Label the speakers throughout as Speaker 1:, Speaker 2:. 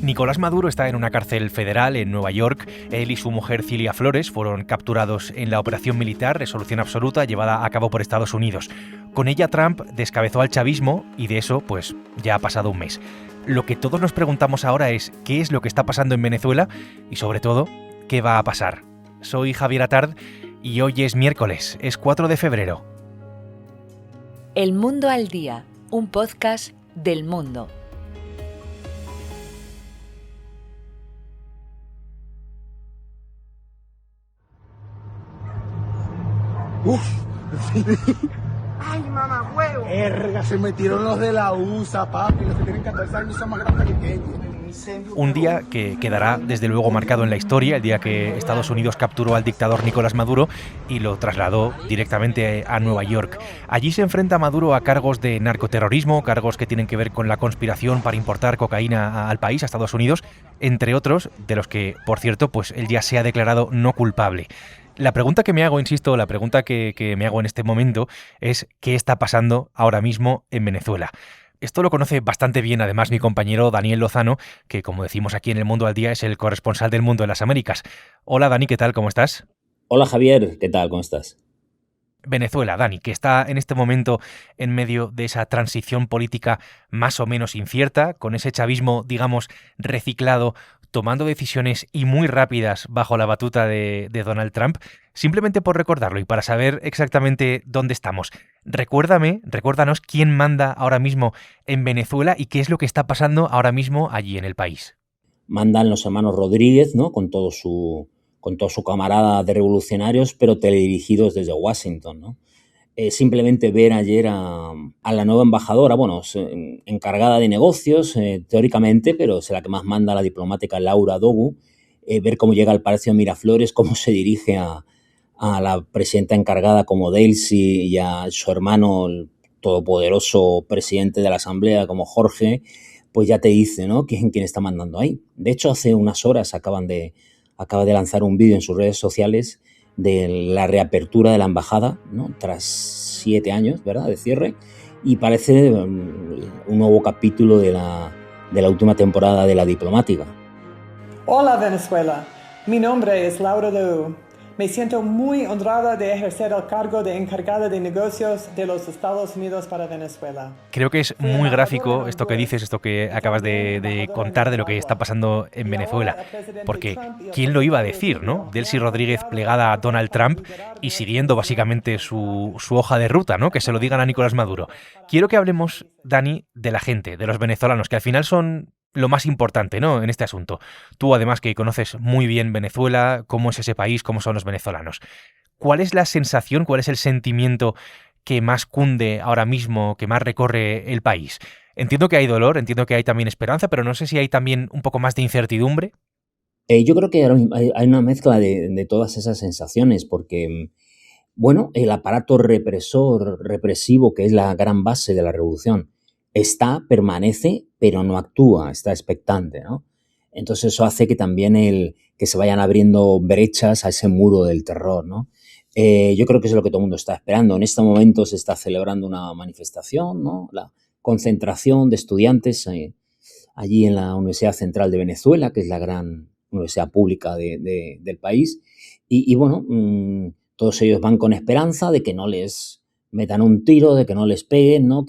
Speaker 1: Nicolás Maduro está en una cárcel federal en Nueva York. Él y su mujer Cilia Flores fueron capturados en la operación militar Resolución Absoluta llevada a cabo por Estados Unidos. Con ella Trump descabezó al chavismo y de eso pues ya ha pasado un mes. Lo que todos nos preguntamos ahora es qué es lo que está pasando en Venezuela y sobre todo qué va a pasar. Soy Javier Atard y hoy es miércoles, es 4 de febrero.
Speaker 2: El Mundo al Día, un podcast del Mundo.
Speaker 3: Uf. Ay, mamá, huevo. Erga, se metieron los de la USA, papi. Los que tienen 14 años son más grandes que Kenia.
Speaker 1: Un día que quedará desde luego marcado en la historia, el día que Estados Unidos capturó al dictador Nicolás Maduro y lo trasladó directamente a Nueva York. Allí se enfrenta Maduro a cargos de narcoterrorismo, cargos que tienen que ver con la conspiración para importar cocaína al país, a Estados Unidos, entre otros, de los que, por cierto, pues él ya se ha declarado no culpable. La pregunta que me hago, insisto, la pregunta que me hago en este momento es ¿qué está pasando ahora mismo en Venezuela? Esto lo conoce bastante bien, además, mi compañero Daniel Lozano, que, como decimos aquí en El Mundo al Día, es el corresponsal del Mundo en las Américas. Hola, Dani, ¿qué tal? ¿Cómo estás?
Speaker 4: Hola, Javier, ¿qué tal? ¿Cómo estás?
Speaker 1: Venezuela, Dani, que está en este momento en medio de esa transición política más o menos incierta, con ese chavismo, digamos, reciclado, tomando decisiones y muy rápidas bajo la batuta de Donald Trump. Simplemente por recordarlo y para saber exactamente dónde estamos, recuérdanos quién manda ahora mismo en Venezuela y qué es lo que está pasando ahora mismo allí en el país.
Speaker 4: Mandan los hermanos Rodríguez, ¿no? Con todo su camarada de revolucionarios, pero teledirigidos desde Washington, ¿no? Simplemente ver ayer a la nueva embajadora, bueno, encargada de negocios, teóricamente, pero es la que más manda, la diplomática Laura Dogu, ver cómo llega al Palacio de Miraflores, cómo se dirige a la presidenta encargada como Delcy y a su hermano, el todopoderoso presidente de la Asamblea como Jorge, pues ya te dice, ¿no?, quién está mandando ahí. De hecho, hace unas horas acaba de lanzar un vídeo en sus redes sociales de la reapertura de la embajada, ¿no?, tras 7 años, ¿verdad?, de cierre, y parece un nuevo capítulo de la última temporada de La Diplomática.
Speaker 5: Hola Venezuela, mi nombre es Laura Dogu. Me siento muy honrada de ejercer el cargo de encargada de negocios de los Estados Unidos para Venezuela.
Speaker 1: Creo que es muy gráfico esto que dices, esto que acabas de contar de lo que está pasando en Venezuela. Porque, ¿quién lo iba a decir, no? Delcy Rodríguez plegada a Donald Trump y siguiendo básicamente su hoja de ruta, ¿no? Que se lo digan a Nicolás Maduro. Quiero que hablemos, Dani, de la gente, de los venezolanos, que al final son lo más importante, ¿no?, en este asunto. Tú, además, que conoces muy bien Venezuela, cómo es ese país, cómo son los venezolanos. ¿Cuál es la sensación, cuál es el sentimiento que más cunde ahora mismo, que más recorre el país? Entiendo que hay dolor, entiendo que hay también esperanza, pero no sé si hay también un poco más de incertidumbre.
Speaker 4: Yo creo que ahora mismo hay una mezcla de todas esas sensaciones, porque, bueno, el aparato represivo, que es la gran base de la revolución, permanece, pero no actúa, está expectante, ¿no? Entonces eso hace que también que se vayan abriendo brechas a ese muro del terror, ¿no? Yo creo que es lo que todo el mundo está esperando. En este momento se está celebrando una manifestación, ¿no?, la concentración de estudiantes allí en la Universidad Central de Venezuela, que es la gran universidad pública del país. Y bueno, todos ellos van con esperanza de que no les metan un tiro, de que no les peguen, ¿no?,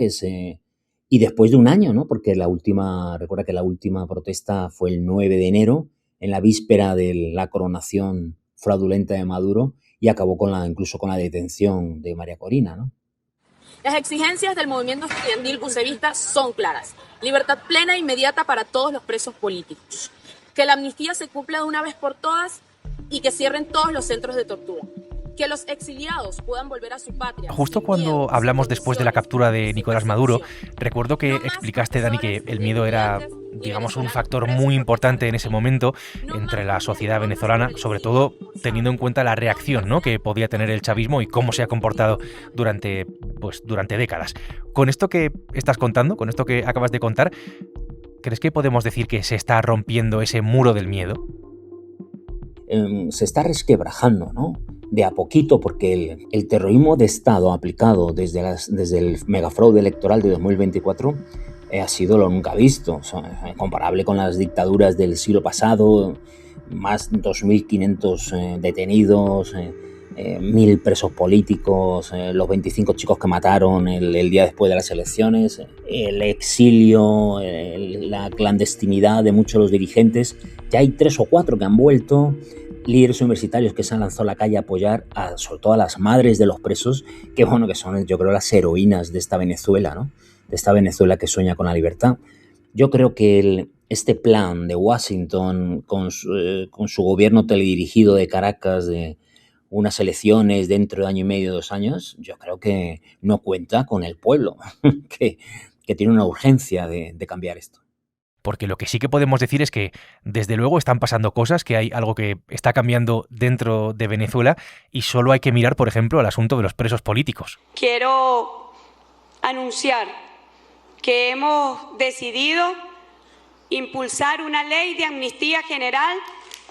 Speaker 4: Y después de un año, ¿no?, porque recuerda que la última protesta fue el 9 de enero, en la víspera de la coronación fraudulenta de Maduro, y acabó incluso con la detención de María Corina, ¿no?
Speaker 6: Las exigencias del movimiento estudiantil UCEBista son claras. Libertad plena e inmediata para todos los presos políticos. Que la amnistía se cumpla de una vez por todas y que cierren todos los centros de tortura. Que los exiliados puedan volver a su patria.
Speaker 1: Justo cuando hablamos después de la captura de Nicolás Maduro, recuerdo que explicaste, Dani, que el miedo era, digamos, un factor muy importante en ese momento entre la sociedad venezolana, sobre todo teniendo en cuenta la reacción, ¿no?, que podía tener el chavismo y cómo se ha comportado durante décadas. Con esto que estás contando, con esto que acabas de contar, ¿crees que podemos decir que se está rompiendo ese muro del miedo?
Speaker 4: Se está resquebrajando, ¿no?, de a poquito, porque el terrorismo de Estado aplicado desde el megafraude electoral de 2024 ha sido lo nunca visto, o sea, comparable con las dictaduras del siglo pasado, más 2.500 detenidos, 1.000 presos políticos, los 25 chicos que mataron el día después de las elecciones, el exilio, la clandestinidad de muchos de los dirigentes. Ya hay 3 o 4 que han vuelto, líderes universitarios que se han lanzado a la calle a apoyar sobre todo a las madres de los presos, que bueno, que son, yo creo, las heroínas de esta Venezuela, ¿no? De esta Venezuela que sueña con la libertad. Yo creo que este plan de Washington con su gobierno teledirigido de Caracas, de unas elecciones dentro de año y medio, 2 años, yo creo que no cuenta con el pueblo, que tiene una urgencia de cambiar esto.
Speaker 1: Porque lo que sí que podemos decir es que desde luego están pasando cosas, que hay algo que está cambiando dentro de Venezuela y solo hay que mirar, por ejemplo, al asunto de los presos políticos.
Speaker 7: Quiero anunciar que hemos decidido impulsar una ley de amnistía general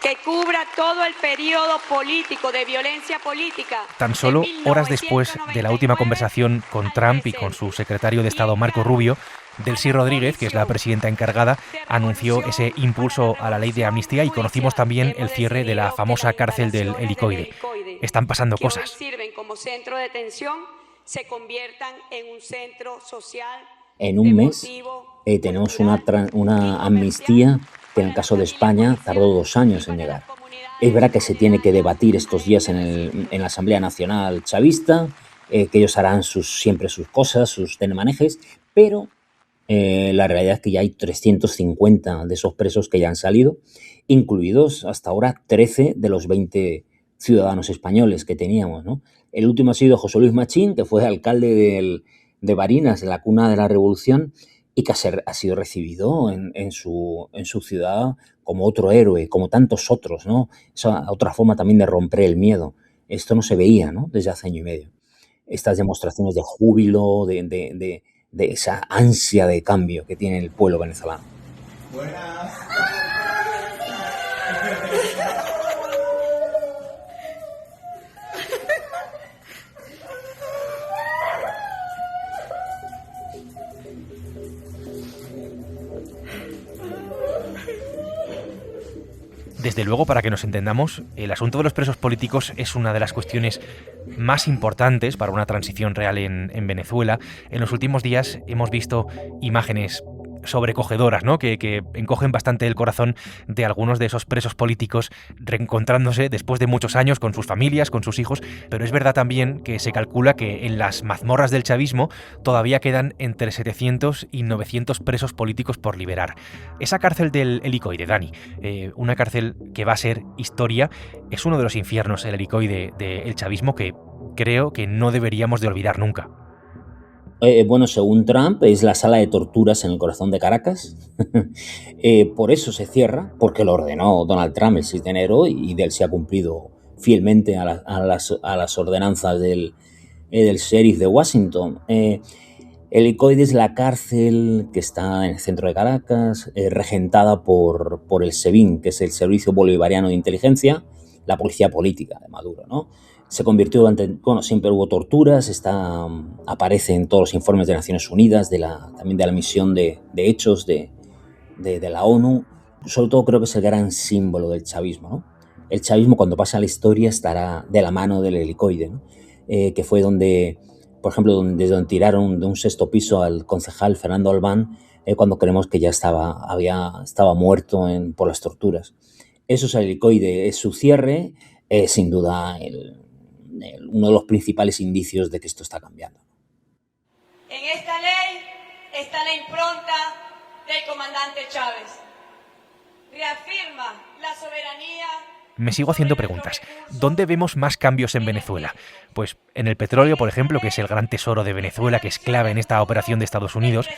Speaker 7: que cubra todo el periodo político de violencia política.
Speaker 1: Tan solo horas después de la última conversación con Trump y con su secretario de Estado Marco Rubio, Delcy Rodríguez, que es la presidenta encargada, anunció ese impulso a la ley de amnistía y conocimos también el cierre de la famosa cárcel del Helicoide. Están pasando cosas.
Speaker 7: Sirven como centro de detención, se conviertan en un centro social.
Speaker 4: En un mes tenemos una amnistía que en el caso de España tardó 2 años en llegar. Es verdad que se tiene que debatir estos días en la Asamblea Nacional Chavista, que ellos harán siempre sus cosas, sus tenemanejes, pero la realidad es que ya hay 350 de esos presos que ya han salido, incluidos hasta ahora 13 de los 20 ciudadanos españoles que teníamos, ¿no? El último ha sido José Luis Machín, que fue alcalde de Barinas, de la cuna de la Revolución, y que ha sido recibido en su ciudad como otro héroe, como tantos otros, ¿no? Esa otra forma también de romper el miedo. Esto no se veía, ¿no?, desde hace año y medio. Estas demostraciones de júbilo, de esa ansia de cambio que tiene el pueblo venezolano.
Speaker 3: Buenas.
Speaker 1: Desde luego, para que nos entendamos, el asunto de los presos políticos es una de las cuestiones más importantes para una transición real en Venezuela. En los últimos días hemos visto imágenes sobrecogedoras, ¿no?, que encogen bastante el corazón de algunos de esos presos políticos reencontrándose después de muchos años con sus familias, con sus hijos, pero es verdad también que se calcula que en las mazmorras del chavismo todavía quedan entre 700 y 900 presos políticos por liberar. Esa cárcel del Helicoide, Dani, una cárcel que va a ser historia, es uno de los infiernos, el Helicoide del chavismo, que creo que no deberíamos de olvidar nunca.
Speaker 4: Bueno, según Trump, es la sala de torturas en el corazón de Caracas. Por eso se cierra, porque lo ordenó Donald Trump el 6 de enero y de él se ha cumplido fielmente a las ordenanzas del sheriff de Washington. El Helicoide es la cárcel que está en el centro de Caracas, regentada por el SEBIN, que es el Servicio Bolivariano de Inteligencia, la policía política de Maduro, ¿no? Se convirtió siempre hubo torturas, aparece en todos los informes de Naciones Unidas, también de la misión de hechos de la ONU. Sobre todo creo que es el gran símbolo del chavismo, ¿no? El chavismo, cuando pasa a la historia, estará de la mano del Helicoide, ¿no? Que fue donde, por ejemplo, desde donde tiraron de un 6º piso al concejal Fernando Albán, cuando creemos que ya estaba muerto por las torturas. Eso es el Helicoide, es su cierre, sin duda uno de los principales indicios de que esto está cambiando.
Speaker 7: En esta ley está la impronta del comandante Chávez. Reafirma la soberanía.
Speaker 1: Me sigo haciendo preguntas. ¿Dónde vemos más cambios en Venezuela? Pues en el petróleo, por ejemplo, que es el gran tesoro de Venezuela, que es clave en esta operación de Estados Unidos.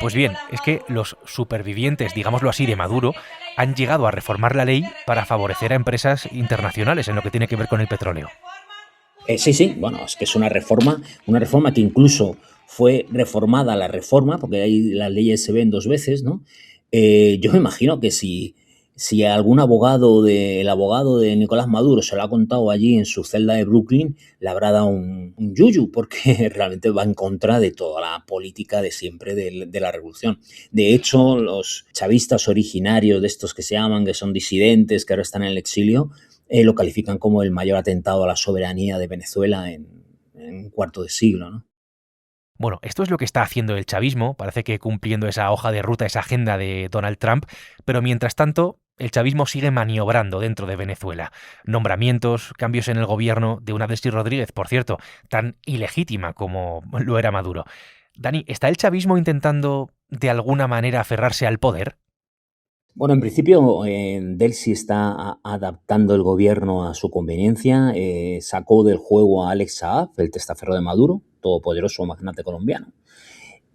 Speaker 1: Pues bien, es que los supervivientes, digámoslo así, de Maduro, han llegado a reformar la ley para favorecer a empresas internacionales en lo que tiene que ver con el petróleo.
Speaker 4: Sí, bueno, es que es una reforma que incluso fue reformada la reforma, porque ahí las leyes se ven 2 veces, ¿no? Yo me imagino que si Si algún el abogado de Nicolás Maduro se lo ha contado allí en su celda de Brooklyn, le habrá dado un yuyu, porque realmente va en contra de toda la política de siempre de la revolución. De hecho, los chavistas originarios de estos que se llaman, que son disidentes, que ahora están en el exilio, lo califican como el mayor atentado a la soberanía de Venezuela en un cuarto de siglo, ¿no?
Speaker 1: Bueno, esto es lo que está haciendo el chavismo, parece que cumpliendo esa hoja de ruta, esa agenda de Donald Trump, pero mientras tanto, el chavismo sigue maniobrando dentro de Venezuela. Nombramientos, cambios en el gobierno de una Delcy Rodríguez, por cierto, tan ilegítima como lo era Maduro. Dani, ¿está el chavismo intentando de alguna manera aferrarse al poder?
Speaker 4: Bueno, en principio, Delcy está adaptando el gobierno a su conveniencia. Sacó del juego a Alex Saab, el testaferro de Maduro, todopoderoso magnate colombiano,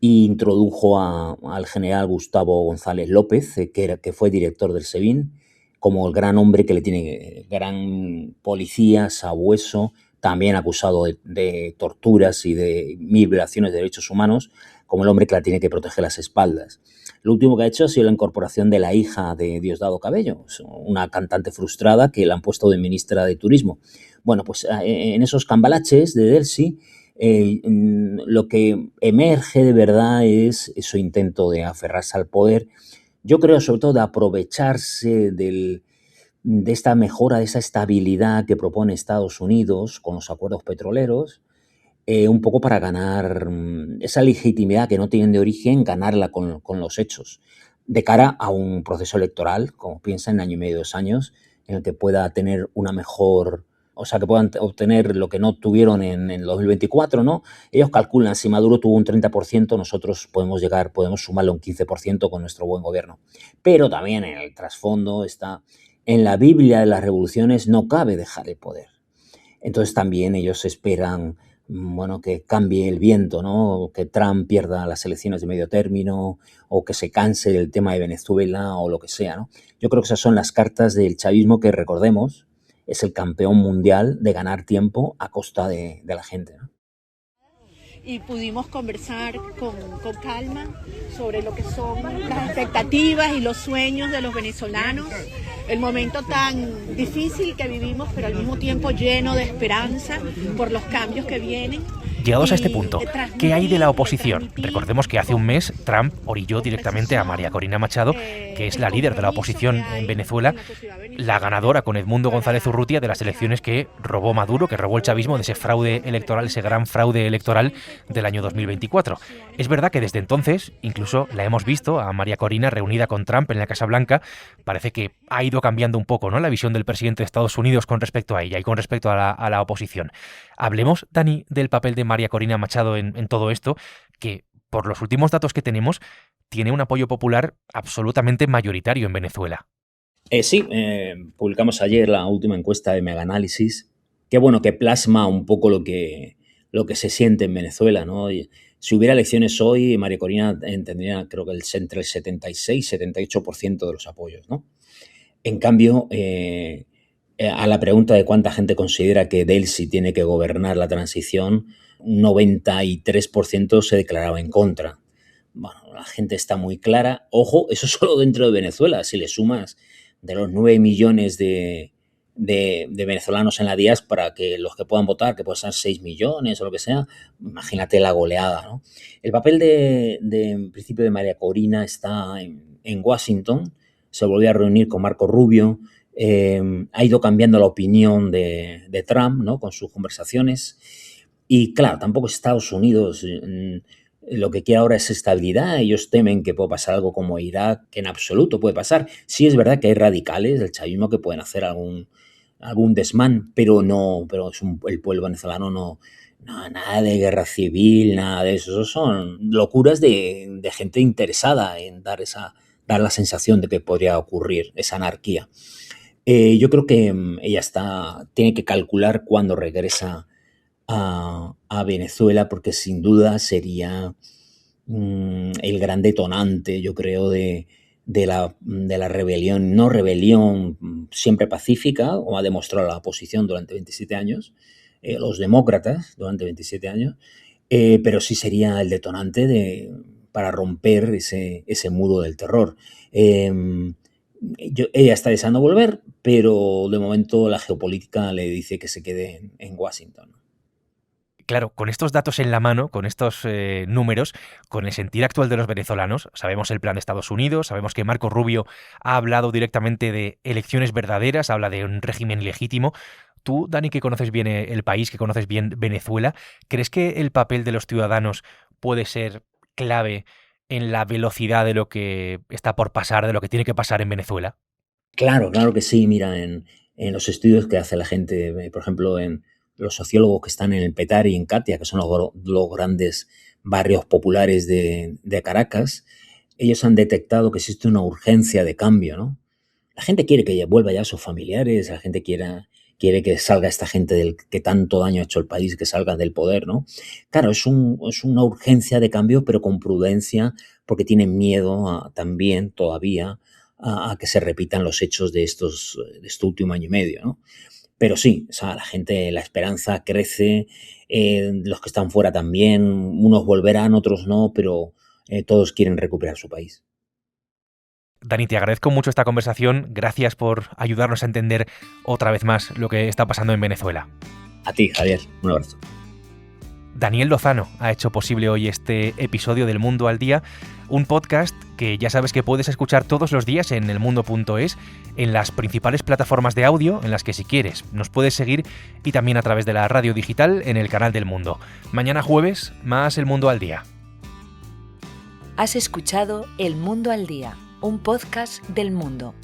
Speaker 4: e introdujo al general Gustavo González López, que fue director del SEBIN, como el gran hombre que le tiene, gran policía, sabueso, también acusado de torturas y de 1000 violaciones de derechos humanos, como el hombre que la tiene que proteger las espaldas. Lo último que ha hecho ha sido la incorporaado de la hija de Diosdado Cabello, una cantante frustrada que la han puesto de ministra de Turismo. Bueno, pues en esos cambalaches de Delcy, lo que emerge de verdad es su intento de aferrarse al poder. Yo creo sobre todo de aprovecharse de esta mejora, de esa estabilidad que propone Estados Unidos con los acuerdos petroleros, un poco para ganar esa legitimidad que no tienen de origen, ganarla con los hechos, de cara a un proceso electoral, como piensa, en año y medio, 2 años, en el que pueda tener una mejor, o sea, que puedan obtener lo que no tuvieron en el 2024, ¿no? Ellos calculan, si Maduro tuvo un 30%, nosotros podemos sumarle un 15% con nuestro buen gobierno. Pero también en el trasfondo está, en la Biblia de las revoluciones no cabe dejar el poder. Entonces también ellos esperan, bueno, que cambie el viento, ¿no? Que Trump pierda las elecciones de medio término o que se canse del tema de Venezuela o lo que sea, ¿no? Yo creo que esas son las cartas del chavismo que, recordemos, es el campeón mundial de ganar tiempo a costa de la gente, ¿no?
Speaker 8: Y pudimos conversar con calma sobre lo que son las expectativas y los sueños de los venezolanos, el momento tan difícil que vivimos, pero al mismo tiempo lleno de esperanza por los cambios que vienen.
Speaker 1: Llegados a este punto, ¿qué hay de la oposición? Recordemos que hace un mes Trump orilló directamente a María Corina Machado, que es la líder de la oposición en Venezuela, la ganadora con Edmundo González Urrutia de las elecciones que robó Maduro, que robó el chavismo de ese fraude electoral, ese gran fraude electoral del año 2024. Es verdad que desde entonces, incluso la hemos visto a María Corina reunida con Trump en la Casa Blanca. Parece que ha ido cambiando un poco, ¿no?, la visión del presidente de Estados Unidos con respecto a ella y con respecto a la oposición. Hablemos, Dani, del papel de María Corina Machado en todo esto, que por los últimos datos que tenemos tiene un apoyo popular absolutamente mayoritario en Venezuela.
Speaker 4: Sí, publicamos ayer la última encuesta de Megaanálisis, que bueno, que plasma un poco lo que se siente en Venezuela, ¿no? Y si hubiera elecciones hoy, María Corina tendría, creo que entre el 76 y 78% de los apoyos, ¿no? En cambio, a la pregunta de cuánta gente considera que Delcy tiene que gobernar la transición, un 93% se declaraba en contra. Bueno, la gente está muy clara. Ojo, eso solo dentro de Venezuela. Si le sumas de los 9 millones de venezolanos en la diáspora, que los que puedan votar, que pueden ser 6 millones o lo que sea, imagínate la goleada, ¿no? El papel en principio, de María Corina está en Washington. Se volvió a reunir con Marco Rubio. Ha ido cambiando la opinión de Trump, ¿no?, con sus conversaciones. Y claro, tampoco Estados Unidos lo que quiere ahora es estabilidad. Ellos temen que pueda pasar algo como Irak, que en absoluto puede pasar. Sí es verdad que hay radicales del chavismo que pueden hacer algún desmán, pero el pueblo venezolano no, nada de guerra civil, nada de eso. Eso son locuras de gente interesada en dar la sensación de que podría ocurrir esa anarquía. Yo creo que ella tiene que calcular cuándo regresa a Venezuela, porque sin duda sería el gran detonante, yo creo, de la rebelión, no rebelión siempre pacífica, como ha demostrado la oposición durante 27 años, los demócratas durante 27 años, pero sí sería el detonante para romper ese muro del terror. Ella está deseando volver, pero de momento la geopolítica le dice que se quede en Washington.
Speaker 1: Claro, con estos datos en la mano, con estos números, con el sentir actual de los venezolanos, sabemos el plan de Estados Unidos, sabemos que Marco Rubio ha hablado directamente de elecciones verdaderas, habla de un régimen legítimo. Tú, Dani, que conoces bien el país, que conoces bien Venezuela, ¿crees que el papel de los ciudadanos puede ser clave en la velocidad de lo que está por pasar, de lo que tiene que pasar en Venezuela?
Speaker 4: Claro que sí. Mira, en los estudios que hace la gente, por ejemplo, en los sociólogos que están en el Petare y en Catia, que son los grandes barrios populares de Caracas, ellos han detectado que existe una urgencia de cambio, ¿no? La gente quiere que vuelva ya a sus familiares, la gente quiere que salga esta gente que tanto daño ha hecho el país, que salga del poder, ¿no? Claro, es una urgencia de cambio, pero con prudencia, porque tienen miedo también todavía a que se repitan los hechos de este último año y medio, ¿no? Pero sí, o sea, la gente, la esperanza crece, los que están fuera también, unos volverán, otros no, pero todos quieren recuperar su país.
Speaker 1: Dani, te agradezco mucho esta conversación. Gracias por ayudarnos a entender otra vez más lo que está pasando en Venezuela.
Speaker 4: A ti, Javier. Un abrazo.
Speaker 1: Daniel Lozano ha hecho posible hoy este episodio del Mundo al Día, un podcast que ya sabes que puedes escuchar todos los días en elmundo.es, en las principales plataformas de audio en las que si quieres nos puedes seguir y también a través de la radio digital en el canal del Mundo. Mañana jueves, más El Mundo al Día.
Speaker 2: Has escuchado El Mundo al Día, un podcast del Mundo.